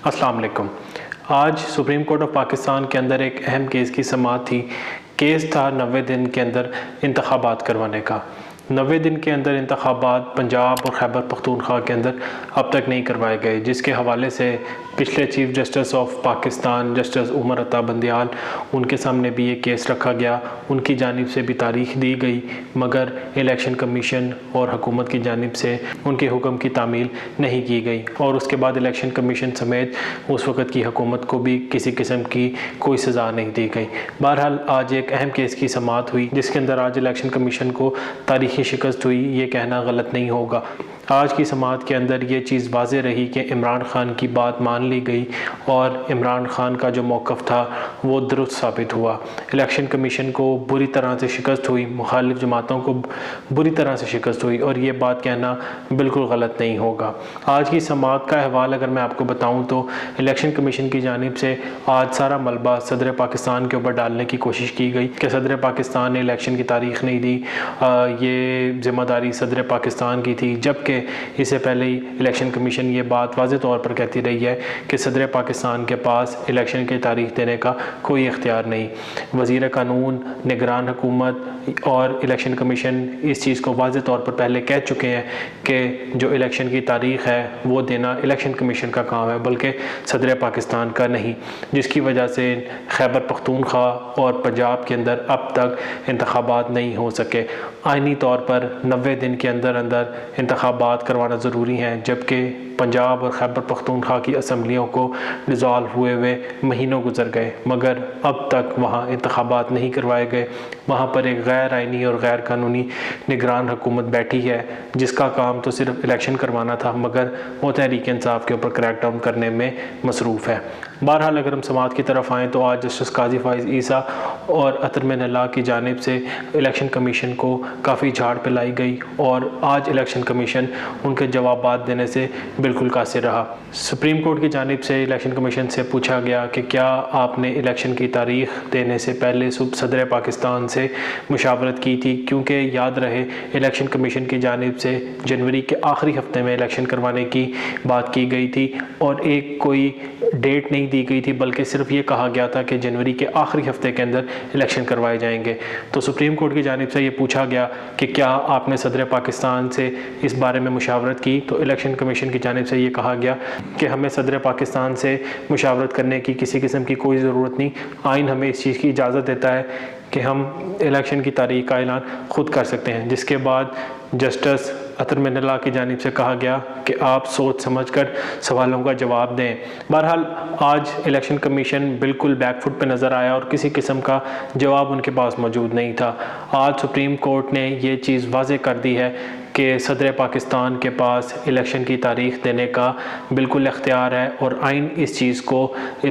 अस्सलाम वालेकुम। आज सुप्रीम कोर्ट ऑफ पाकिस्तान के अंदर एक अहम केस की समाअत थी। केस था 90 दिन के अंदर इंतखाबात करवाने का। 90 दिन के अंदर इंतखाबात पंजाब और खैबर पख्तूनख्वा के अंदर अब तक नहीं करवाए गए, जिसके हवाले से पिछले chief justice of Pakistan justice Umar Ata Bandial उनके सामने भी ये केस रखा गया। उनकी जानिब से भी तारीख दी गई, मगर इलेक्शन कमीशन और हुकूमत की जानिब से उनके हुक्म की तामील नहीं की गई और उसके बाद इलेक्शन कमीशन समेत उस वक़्त की हुकूमत को भी किसी किस्म की कोई सज़ा नहीं दी गई। बहरहाल आज एक अहम केस की समाअत हुई, जिसके अंदर आज इलेक्शन कमीशन को तारीखी शिकस्त हुई, ये कहना गलत नहीं होगा। आज की समाअत के अंदर ये चीज़ वाज़ेह रही कि इमरान ख़ान की बात मान ली गई और इमरान ख़ान का जो मौक़िफ़ था वो दुरुस्त साबित हुआ। इलेक्शन कमीशन को बुरी तरह से शिकस्त हुई, मुखालिफ जमातों को बुरी तरह से शिकस्त हुई और ये बात कहना बिल्कुल गलत नहीं होगा। आज की समाअत का अहवाल अगर मैं आपको बताऊँ तो इलेक्शन कमीशन की जानिब से आज सारा मलबा सदर पाकिस्तान के ऊपर डालने की कोशिश की गई कि सदर पाकिस्तान ने इलेक्शन की तारीख़ नहीं दी, ये ज़िम्मेदारी सदर पाकिस्तान की थी, जबकि इससे पहले ही इलेक्शन कमीशन ये बात वाज़ेह तौर पर कहती रही है कि सदर पाकिस्तान के पास इलेक्शन की तारीख देने का कोई इख्तियार नहीं। वज़ीर कानून, निगरान हुकूमत और इलेक्शन कमीशन इस चीज़ को वाज़ेह तौर पर पहले कह चुके हैं कि जो इलेक्शन की तारीख़ है वो देना इलेक्शन कमीशन का काम है, बल्कि सदर पाकिस्तान का नहीं, जिसकी वजह से खैबर पख्तूनख्वा और पंजाब के अंदर अब तक इंतखाबात नहीं हो सके। आइनी तौर पर 90 दिन के अंदर अंदर इंतखाबात करवाना ज़रूरी है, जबकि पंजाब और खैबर पख्तूनख्वा की असम्बलियों को डिज़ॉल्व हुए महीनों गुजर गए, मगर अब तक वहाँ इंतखाबात नहीं करवाए गए। वहाँ पर एक गैर आइनी और गैर कानूनी निगरान हुकूमत बैठी है, जिसका काम तो सिर्फ इलेक्शन करवाना था, मगर वो तहरीक इंसाफ के ऊपर क्रैक डाउन करने में मसरूफ़ है। बहरहाल अगर हम समाअत की तरफ आएँ तो आज जस्टिस काजी फ़ाइज़ ईसा और अतर मिन अल्लाह की जानिब से इलेक्शन कमीशन को काफ़ी झाड़ पे लाई गई और आज इलेक्शन कमीशन उनके जवाबात देने से बिल्कुल कासिर रहा। सुप्रीम कोर्ट की जानिब से इलेक्शन कमीशन से पूछा गया कि क्या आपने इलेक्शन की तारीख़ देने से पहले सदर पाकिस्तान से मुशावरत की थी, क्योंकि याद रहे इलेक्शन कमीशन की जानिब से जनवरी के आखिरी हफ्ते में इलेक्शन करवाने की बात की गई थी और एक कोई डेट नहीं दी गई थी, बल्कि सिर्फ ये कहा गया था कि जनवरी के आखिरी हफ्ते के अंदर इलेक्शन करवाए जाएंगे। तो सुप्रीम कोर्ट की जानिब से ये पूछा गया कि क्या आपने सदर पाकिस्तान से इस बारे में मुशावरत की, तो इलेक्शन कमीशन की जानिब से ये कहा गया कि हमें सदर पाकिस्तान से मुशावरत करने की किसी किस्म की कोई ज़रूरत नहीं। आइन हमें इस चीज़ की इजाज़त देता है कि हम इलेक्शन की तारीख़ का ऐलान ख़ुद कर सकते हैं। जिसके बाद जस्टिस अतर मिन अल्लाह की जानिब से कहा गया कि आप सोच समझ कर सवालों का जवाब दें। बहरहाल आज इलेक्शन कमीशन बिल्कुल बैकफुट पे नज़र आया और किसी किस्म का जवाब उनके पास मौजूद नहीं था। आज सुप्रीम कोर्ट ने ये चीज़ वाज़ेह कर दी है कि सदर पाकिस्तान के पास इलेक्शन की तारीख़ देने का बिल्कुल इख्तियार है और आइन इस चीज़ को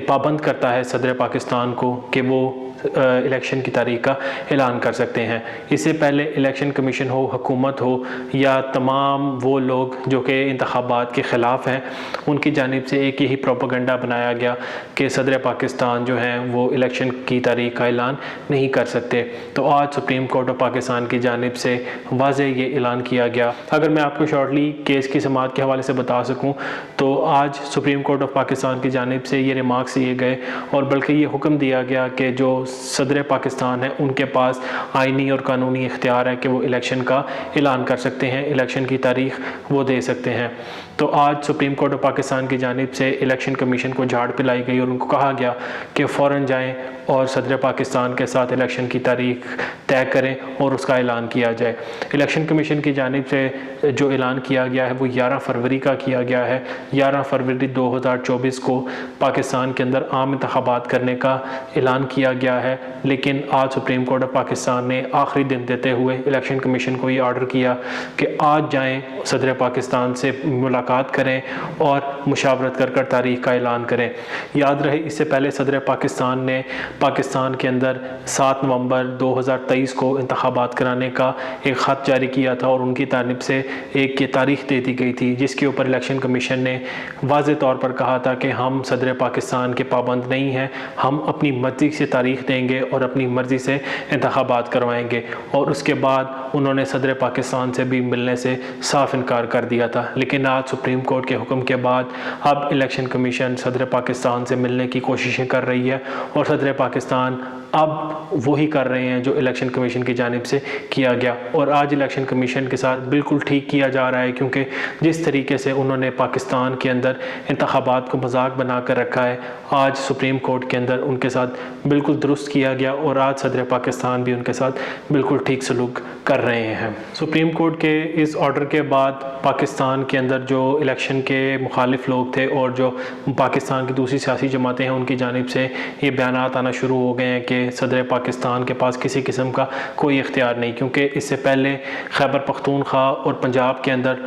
पाबंद करता है सदर पाकिस्तान को कि वो इलेक्शन की तारीख़ का ऐलान कर सकते हैं। इससे पहले इलेक्शन कमीशन हो, हुकूमत हो या तमाम वो लोग जो कि इंतखाबात के ख़िलाफ़ हैं, उनकी जानिब से एक यही प्रोपेगेंडा बनाया गया कि सदर पाकिस्तान जो हैं वो इलेक्शन की तारीख़ का ऐलान नहीं कर सकते। तो आज सुप्रीम कोर्ट ऑफ पाकिस्तान की जानिब से वाज़ेह ये ऐलान किया गया। अगर मैं आपको शॉर्टली केस की समाअत के हवाले से बता सकूँ तो आज सुप्रीम कोर्ट ऑफ पाकिस्तान की जानिब से ये रिमार्क्स दिए गए और बल्कि ये हुक्म दिया गया कि जो सदर पाकिस्तान है उनके पास आइनी और कानूनी इख्तियार है कि वो इलेक्शन का ऐलान कर सकते हैं, इलेक्शन की तारीख़ वो दे सकते हैं। तो आज सुप्रीम कोर्ट ऑफ पाकिस्तान की जानिब से इलेक्शन कमीशन को झाड़ पिलाई गई और उनको कहा गया कि फ़ौरन जाएं और सदर पाकिस्तान के साथ इलेक्शन की तारीख़ तय करें और उसका ऐलान किया जाए। इलेक्शन कमीशन की जानिब से जो ऐलान किया गया है वो 11 फरवरी का किया गया है। 11 फरवरी 2024 को पाकिस्तान के अंदर आम इंतखाबात करने का ऐलान किया गया है, लेकिन आज सुप्रीम कोर्ट ऑफ पाकिस्तान ने आखिरी दिन देते हुए इलेक्शन कमीशन को ये ऑर्डर किया कि आज जाएँ, सदर पाकिस्तान से मुलाकात करें और मुशावरत कर तारीख़ का ऐलान करें। याद रहे इससे पहले सदर पाकिस्तान ने पाकिस्तान के अंदर 7 नवंबर 2023 को इंतखाबात कराने का एक ख़त जारी किया था और उनकी जानिब से एक ये तारीख़ दे दी गई थी, जिसके ऊपर इलेक्शन कमीशन ने वाज़ेह तौर पर कहा था कि हम सदर पाकिस्तान के पाबंद नहीं हैं, हम अपनी मर्ज़ी से तारीख़ देंगे और अपनी मर्ज़ी से इंतखाबात करवाएंगे। और उसके बाद उन्होंने सदर पाकिस्तान से भी मिलने से साफ इनकार कर दिया था। लेकिन आज سپریم کورٹ کے حکم کے بعد اب الیکشن کمیشن صدر پاکستان سے ملنے کی کوششیں کر رہی ہے، اور صدر پاکستان اب وہی کر رہے ہیں جو الیکشن کمیشن کی جانب سے کیا گیا، اور آج الیکشن کمیشن کے ساتھ بالکل ٹھیک کیا جا رہا ہے، کیونکہ جس طریقے سے انہوں نے پاکستان کے اندر انتخابات کو مذاق بنا کر رکھا ہے، آج سپریم کورٹ کے اندر ان کے ساتھ بالکل درست کیا گیا، اور آج صدر پاکستان بھی ان کے ساتھ بالکل ٹھیک سلوک کر رہے ہیں۔ سپریم کورٹ کے اس آرڈر کے بعد پاکستان کے اندر جو الیکشن کے مخالف لوگ تھے اور جو پاکستان کی دوسری سیاسی جماعتیں ہیں، ان کی جانب سے یہ بیانات آنا شروع ہو گئے ہیں کہ صدر پاکستان کے پاس کسی قسم کا کوئی اختیار نہیں، کیونکہ اس سے پہلے خیبر پختونخوا اور پنجاب کے اندر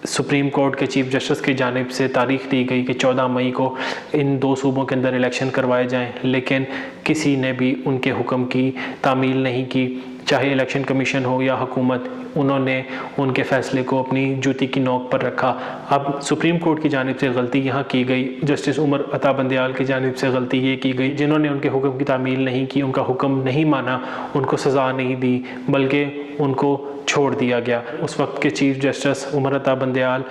سپریم کورٹ کے چیف جسٹس کی جانب سے تاریخ دی گئی کہ 14 مئی کو ان دو صوبوں کے اندر الیکشن کروائے جائیں، لیکن کسی نے بھی ان کے حکم کی تعمیل نہیں کی، چاہے الیکشن کمیشن ہو یا حکومت، انہوں نے ان کے فیصلے کو اپنی جوتی کی نوک پر رکھا۔ اب سپریم کورٹ کی جانب سے غلطی یہاں کی گئی، جسٹس عمر عطا بندیال کی جانب سے غلطی یہ کی گئی، جنہوں نے ان کے حکم کی تعمیل نہیں کی، ان کا حکم نہیں مانا، ان کو سزا نہیں دی، بلکہ ان کو چھوڑ دیا گیا۔ اس وقت کے چیف جسٹس عمر عطا بندیال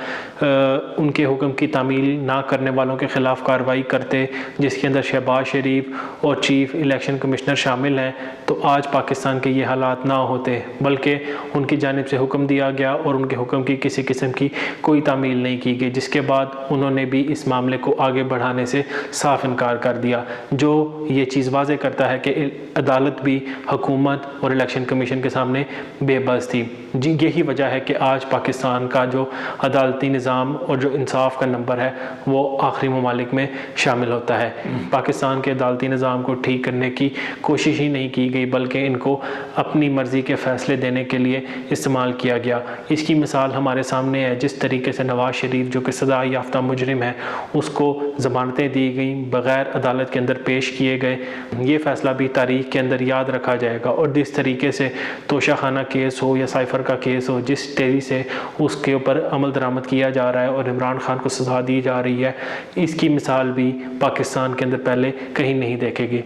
ان کے حکم کی تعمیل نہ کرنے والوں کے خلاف کارروائی کرتے، جس کے اندر شہباز شریف اور چیف الیکشن کمشنر شامل ہیں، تو آج پاکستان کے یہ حالات نہ ہوتے، بلکہ ان کی جانب سے حکم دیا گیا اور ان کے حکم کی کسی قسم کی کوئی تعمیل نہیں کی گئی، جس کے بعد انہوں نے بھی اس معاملے کو آگے بڑھانے سے صاف انکار کر دیا، جو یہ چیز واضح کرتا ہے کہ عدالت بھی حکومت اور الیکشن کمیشن کے سامنے بے بس تھی۔ جی یہی وجہ ہے کہ آج پاکستان کا جو عدالتی نظام اور جو انصاف کا نمبر ہے وہ آخری ممالک میں شامل ہوتا ہے۔ پاکستان کے عدالتی نظام کو ٹھیک کرنے کی کوشش ہی نہیں کی گئی، بلکہ ان کو اپنی مرضی کے فیصلے دینے کے لیے استعمال کیا گیا۔ اس کی مثال ہمارے سامنے ہے، جس طریقے سے نواز شریف جو کہ سزا یافتہ مجرم ہے، اس کو ضمانتیں دی گئیں، بغیر عدالت کے اندر پیش کیے گئے۔ یہ فیصلہ بھی تاریخ کے اندر یاد رکھا جائے گا، اور جس طریقے سے توشہ خانہ کیس ہو یا سائفر کا کیس ہو، جس تیزی سے اس کے اوپر عمل درآمد کیا جا رہا ہے اور عمران خان کو سزا دی جا رہی ہے، اس کی مثال بھی پاکستان کے اندر پہلے کہیں نہیں دیکھے گی۔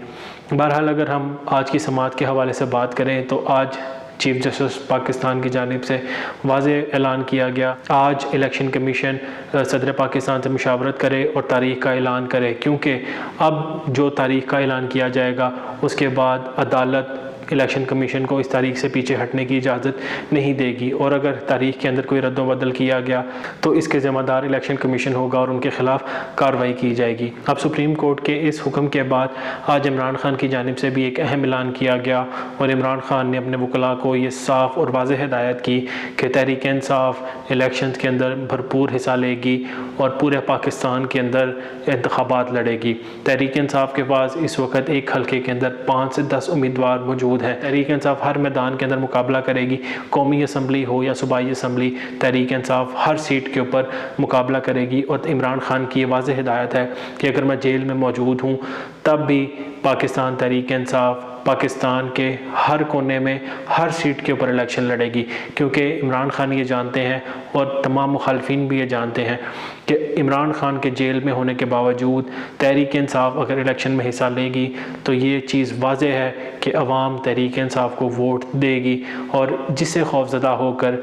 بہرحال اگر ہم آج کی سماعت کے حوالے سے بات کریں تو آج چیف جسٹس پاکستان کی جانب سے واضح اعلان کیا گیا، آج الیکشن کمیشن صدر پاکستان سے مشاورت کرے اور تاریخ کا اعلان کرے، کیونکہ اب جو تاریخ کا اعلان کیا جائے گا اس کے بعد عدالت الیکشن کمیشن کو اس تاریخ سے پیچھے ہٹنے کی اجازت نہیں دے گی، اور اگر تاریخ کے اندر کوئی رد و بدل کیا گیا تو اس کے ذمہ دار الیکشن کمیشن ہوگا اور ان کے خلاف کارروائی کی جائے گی۔ اب سپریم کورٹ کے اس حکم کے بعد آج عمران خان کی جانب سے بھی ایک اہم اعلان کیا گیا، اور عمران خان نے اپنے وکلاء کو یہ صاف اور واضح ہدایت کی کہ تحریک انصاف الیکشنز کے اندر بھرپور حصہ لے گی اور پورے پاکستان کے اندر انتخابات لڑے گی۔ تحریک انصاف کے پاس اس وقت ایک حلقے کے اندر 5 سے 10 امیدوار موجود ہے۔ تحریک انصاف ہر میدان کے اندر مقابلہ کرے گی، قومی اسمبلی ہو یا صوبائی اسمبلی، تحریک انصاف ہر سیٹ کے اوپر مقابلہ کرے گی، اور عمران خان کی یہ واضح ہدایت ہے کہ اگر میں جیل میں موجود ہوں تب بھی پاکستان تحریک انصاف پاکستان کے ہر کونے میں ہر سیٹ کے اوپر الیکشن لڑے گی، کیونکہ عمران خان یہ جانتے ہیں اور تمام مخالفین بھی یہ جانتے ہیں کہ عمران خان کے جیل میں ہونے کے باوجود تحریک انصاف اگر الیکشن میں حصہ لے گی تو یہ چیز واضح ہے کہ عوام تحریک انصاف کو ووٹ دے گی، اور جس سے خوفزدہ ہو کر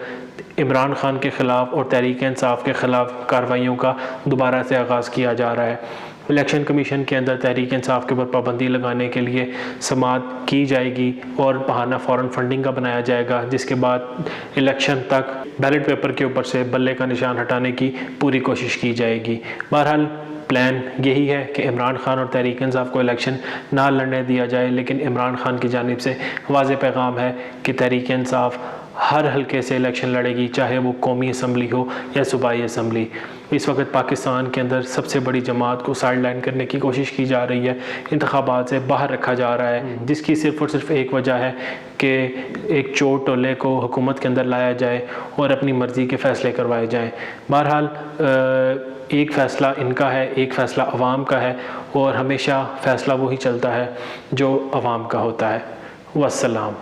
عمران خان کے خلاف اور تحریک انصاف کے خلاف کارروائیوں کا دوبارہ سے آغاز کیا جا رہا ہے۔ الیکشن کمیشن کے اندر تحریک انصاف کے اوپر پابندی لگانے کے لیے سماعت کی جائے گی، اور بہانہ فوراً فنڈنگ کا بنایا جائے گا، جس کے بعد الیکشن تک بیلٹ پیپر کے اوپر سے بلے کا نشان ہٹانے کی پوری کوشش کی جائے گی۔ بہرحال پلان یہی ہے کہ عمران خان اور تحریک انصاف کو الیکشن نہ لڑنے دیا جائے، لیکن عمران خان کی جانب سے واضح پیغام ہے کہ تحریک انصاف ہر حلقے سے الیکشن لڑے گی، چاہے وہ قومی اسمبلی ہو یا صوبائی اسمبلی۔ اس وقت پاکستان کے اندر سب سے بڑی جماعت کو سائیڈ لائن کرنے کی کوشش کی جا رہی ہے، انتخابات سے باہر رکھا جا رہا ہے، جس کی صرف اور صرف ایک وجہ ہے کہ ایک چور ٹولے کو حکومت کے اندر لایا جائے اور اپنی مرضی کے فیصلے کروائے جائیں۔ بہرحال ایک فیصلہ ان کا ہے، ایک فیصلہ عوام کا ہے، اور ہمیشہ فیصلہ وہی چلتا ہے جو عوام کا ہوتا ہے۔ والسلام۔